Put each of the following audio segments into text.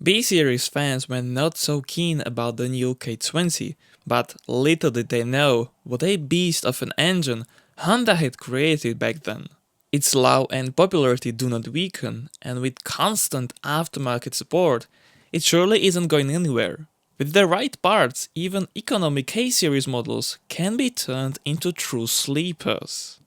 B-Series fans were not so keen about the new K20, but little did they know what a beast of an engine Honda had created back then. Its love and popularity do not weaken, and with constant aftermarket support, it surely isn't going anywhere. With the right parts, even economy K-Series models can be turned into true sleepers.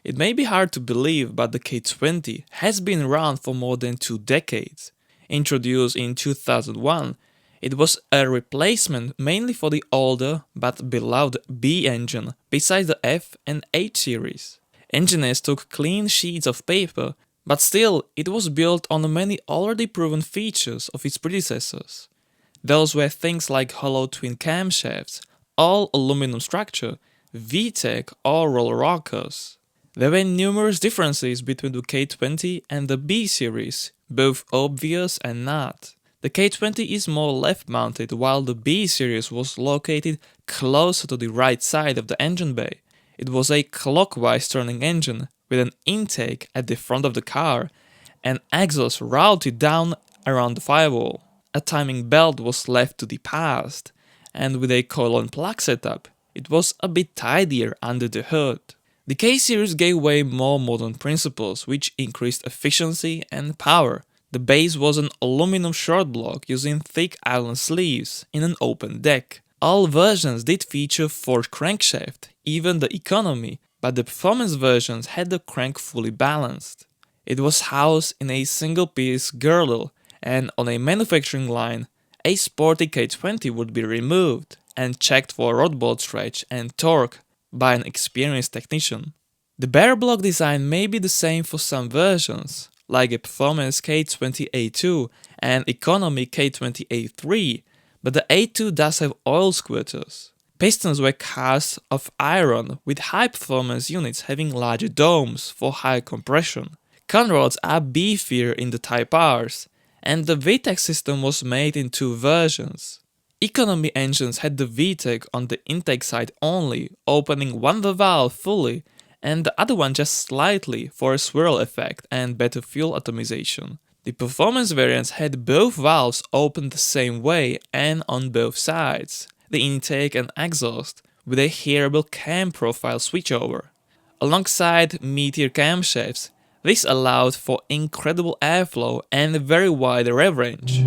It may be hard to believe, but the K20 has been around for more than 2 decades. Introduced in 2001, it was a replacement mainly for the older but beloved B engine besides the F and H series. Engineers took clean sheets of paper, but still it was built on many already proven features of its predecessors. Those were things like hollow twin camshafts, all aluminum structure, VisioRacer or roller rockers. There were numerous differences between the K20 and the B series, both obvious and not. The K20 is more left-mounted while the B series was located closer to the right side of the engine bay. It was a clockwise turning engine with an intake at the front of the car and exhaust routed down around the firewall. A timing belt was left to the past, and with a coil and plug setup, it was a bit tidier under the hood. The K-Series gave way more modern principles which increased efficiency and power. The base was an aluminum short block using thick Allen sleeves in an open deck. All versions did feature forged crankshaft, even the economy, but the performance versions had the crank fully balanced. It was housed in a single-piece girdle, and on a manufacturing line, a sporty K20 would be removed and checked for rod bolt stretch and torque by an experienced technician. The bare block design may be the same for some versions, like a performance K20A2 and economy K20A3, but the A2 does have oil squirters. Pistons were cast of iron with high performance units having larger domes for higher compression. Conrods are beefier in the Type Rs, and the ViTEC system was made in 2 versions. Economy engines had the ViTEC on the intake side only, opening one valve fully and the other one just slightly for a swirl effect and better fuel atomization. The performance variants had both valves opened the same way and on both sides, the intake and exhaust, with a hearable cam profile switchover. Alongside Meteor camshafts, this allowed for incredible airflow and a very wide rev range.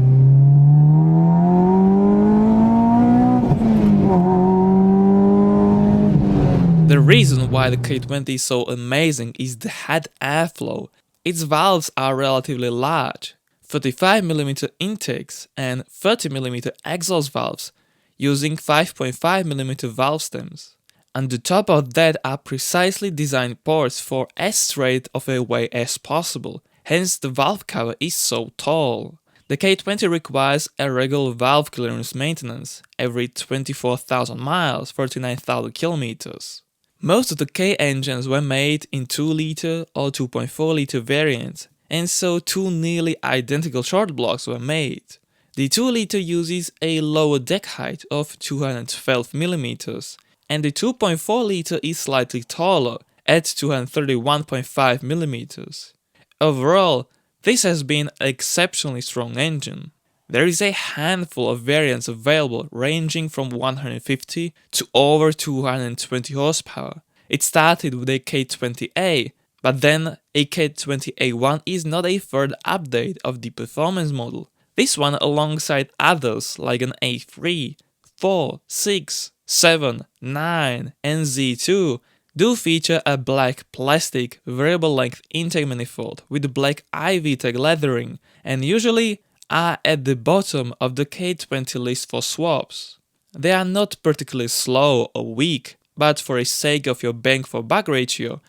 The reason why the K20 is so amazing is the head airflow. Its valves are relatively large, 35mm intakes and 30mm exhaust valves, using 5.5mm valve stems. On the top of that are precisely designed ports for as straight of a way as possible, hence the valve cover is so tall. The K20 requires a regular valve clearance maintenance every 24,000 miles, 39,000 kilometers. Most of the K engines were made in 2-liter or 2.4-liter variants, and so 2 nearly identical short blocks were made. The 2-liter uses a lower deck height of 212mm, and the 2.4-liter is slightly taller at 231.5mm. Overall, this has been an exceptionally strong engine. There is a handful of variants available ranging from 150 to over 220 horsepower. It started with a K20a, but then a K20a1 is not a third update of the performance model. This one, alongside others like an A3, 4, 6, 7, 9 and Z2, do feature a black plastic variable length intake manifold with black i-VTEC leathering, and usually are at the bottom of the K20 list for swaps. They are not particularly slow or weak, but for the sake of your bang for buck ratio,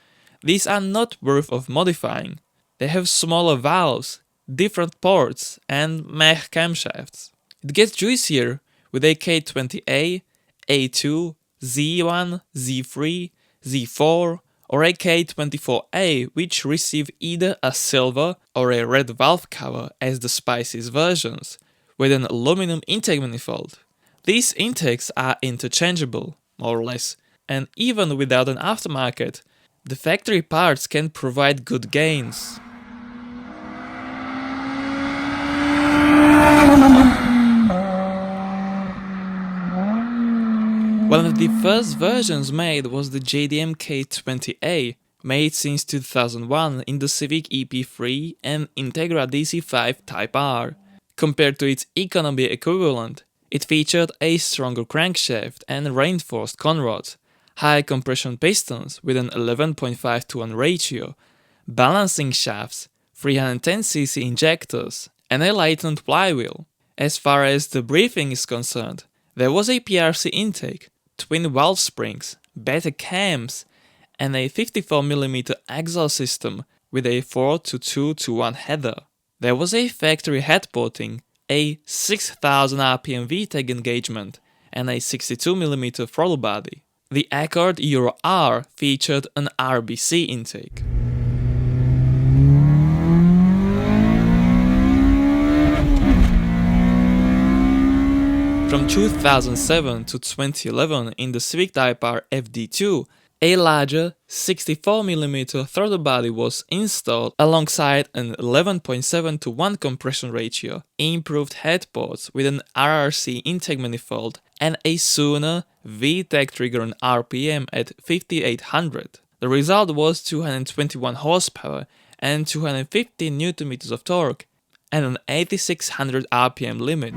these are not worth of modifying. They have smaller valves, different ports and meh camshafts. It gets juicier with a K20a, A2, Z1, Z3, Z4 or a K24a, which receive either a silver or a red valve cover as the spiciest versions, with an aluminum intake manifold. These intakes are interchangeable, more or less. and even without an aftermarket, the factory parts can provide good gains. One of the first versions made was the JDM K20a, made since 2001 in the Civic EP3 and Integra DC5 Type R. Compared to its economy equivalent, it featured a stronger crankshaft and reinforced conrods, high compression pistons with an 11.5:1 ratio, balancing shafts, 310cc injectors, and a latent flywheel. As far as the briefing is concerned, there was a PRC intake, twin valve springs, better cams, and a 54mm exhaust system with a 4:2:1 header. There was a factory head porting, a 6000 RPM VisioRacer engagement, and a 62mm throttle body. The Accord Euro R featured an RBC intake. From 2007 to 2011 in the Civic Type R FD2, a larger 64mm throttle body was installed alongside an 11.7:1 compression ratio, improved head ports with an RRC intake manifold, and a sooner VisioRacer trigger on RPM at 5800. The result was 221 horsepower and 250 Nm of torque, and an 8600 RPM limit.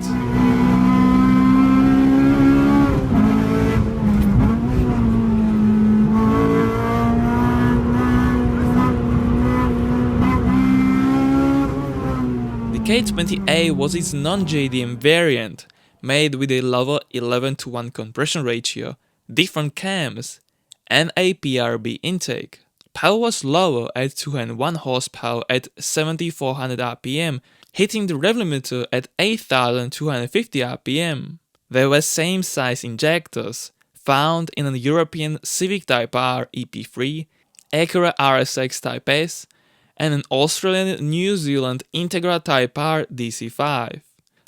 The K20a was its non-JDM variant, made with a lower 11:1 compression ratio, different cams, and a PRB intake. Power was lower at 201 horsepower at 7400 RPM, hitting the rev limiter at 8250 RPM. There were same-size injectors, found in an European Civic Type R EP3, Acura RSX Type S, and an Australian New Zealand Integra Type R DC5.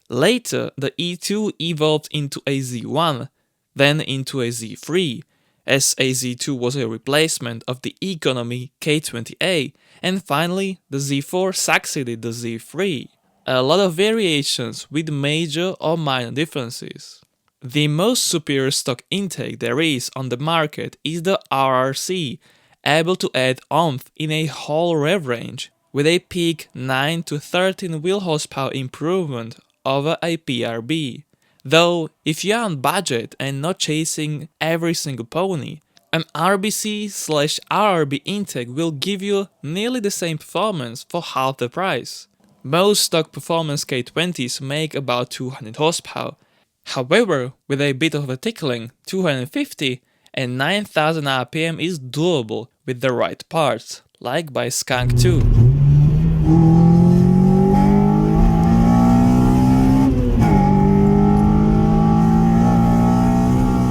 Later, the E2 evolved into a Z1, then into a Z3, as a Z2 was a replacement of the economy K20a, and finally the Z4 succeeded the Z3. A lot of variations with major or minor differences. The most superior stock intake there is on the market is the RRC, able to add oomph in a whole rev range, with a peak 9 to 13 wheel horsepower improvement over a PRB. Though, if you're on budget and not chasing every single pony, an RBC/RRB intake will give you nearly the same performance for half the price. Most stock performance K20s make about 200 horsepower. However, with a bit of a tickling, 250 and 9000 RPM is doable with the right parts, like by Skunk 2.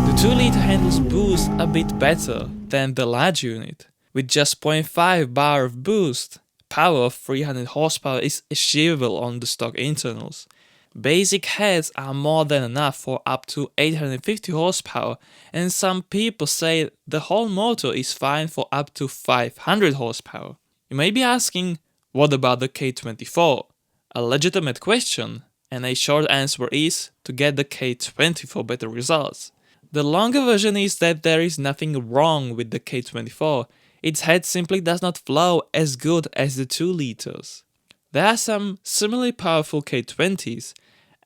The 2-liter handles boost a bit better than the large unit. With just 0.5 bar of boost, power of 300 horsepower is achievable on the stock internals. Basic heads are more than enough for up to 850 horsepower, and some people say the whole motor is fine for up to 500 horsepower. You may be asking, what about the K24? A legitimate question, and a short answer is to get the K20 for better results. The longer version is that there is nothing wrong with the K24, its head simply does not flow as good as the 2 liters. There are some similarly powerful K20s,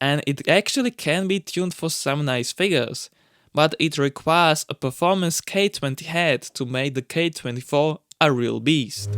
and it actually can be tuned for some nice figures, but it requires a performance K20 head to make the K24 a real beast.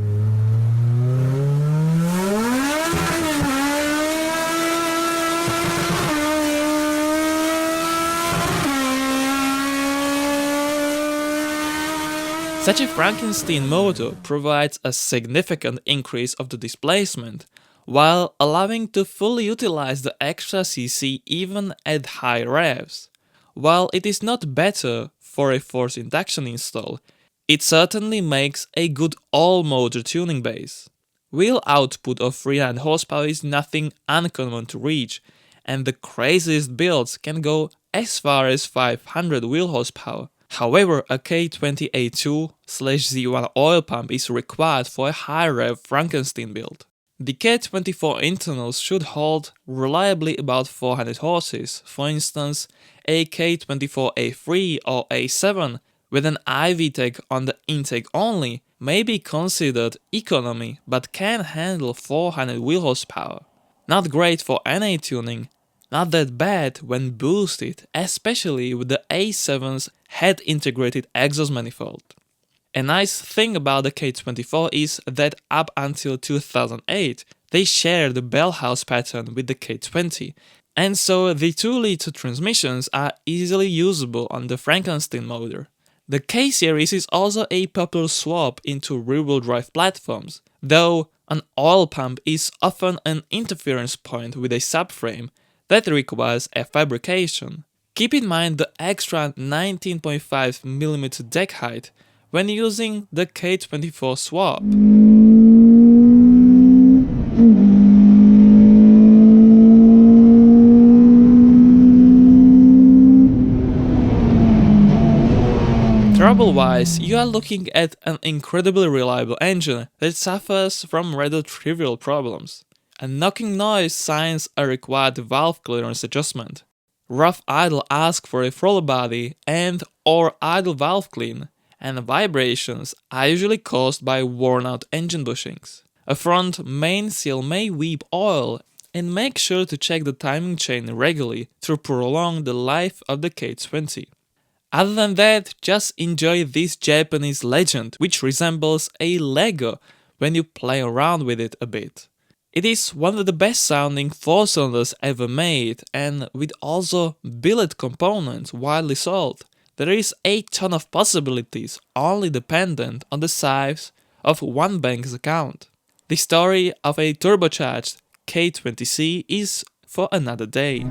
Such a Frankenstein motor provides a significant increase of the displacement, while allowing to fully utilize the extra cc even at high revs. While it is not better for a forced induction install, it certainly makes a good all-motor tuning base. Wheel output of 300 horsepower is nothing uncommon to reach, and the craziest builds can go as far as 500 wheel horsepower. However, a K20A2/Z1 oil pump is required for a high-rev Frankenstein build. The K24 internals should hold reliably about 400 horses, for instance a K24A3 or A7 with an i-VTEC on the intake only may be considered economy but can handle 400 wheel horsepower. Not great for NA tuning, not that bad when boosted, especially with the A7's head-integrated exhaust manifold. A nice thing about the K24 is that up until 2008, they shared the bell house pattern with the K20, and so the 2-liter transmissions are easily usable on the Frankenstein motor. The K-series is also a popular swap into rear-wheel drive platforms, though an oil pump is often an interference point with a subframe that requires a fabrication. Keep in mind the extra 19.5mm deck height when using the K24 swap. Trouble-wise, you are looking at an incredibly reliable engine that suffers from rather trivial problems. A knocking noise signs a required valve clearance adjustment. Rough idle asks for a throttle body and or idle valve clean, and vibrations are usually caused by worn-out engine bushings. A front main seal may weep oil, and make sure to check the timing chain regularly to prolong the life of the K20. Other than that, just enjoy this Japanese legend, which resembles a Lego when you play around with it a bit. It is one of the best sounding 4-cylinders ever made, and with also billet components widely sold. There is a ton of possibilities, only dependent on the size of one bank's account. The story of a turbocharged K20C is for another day.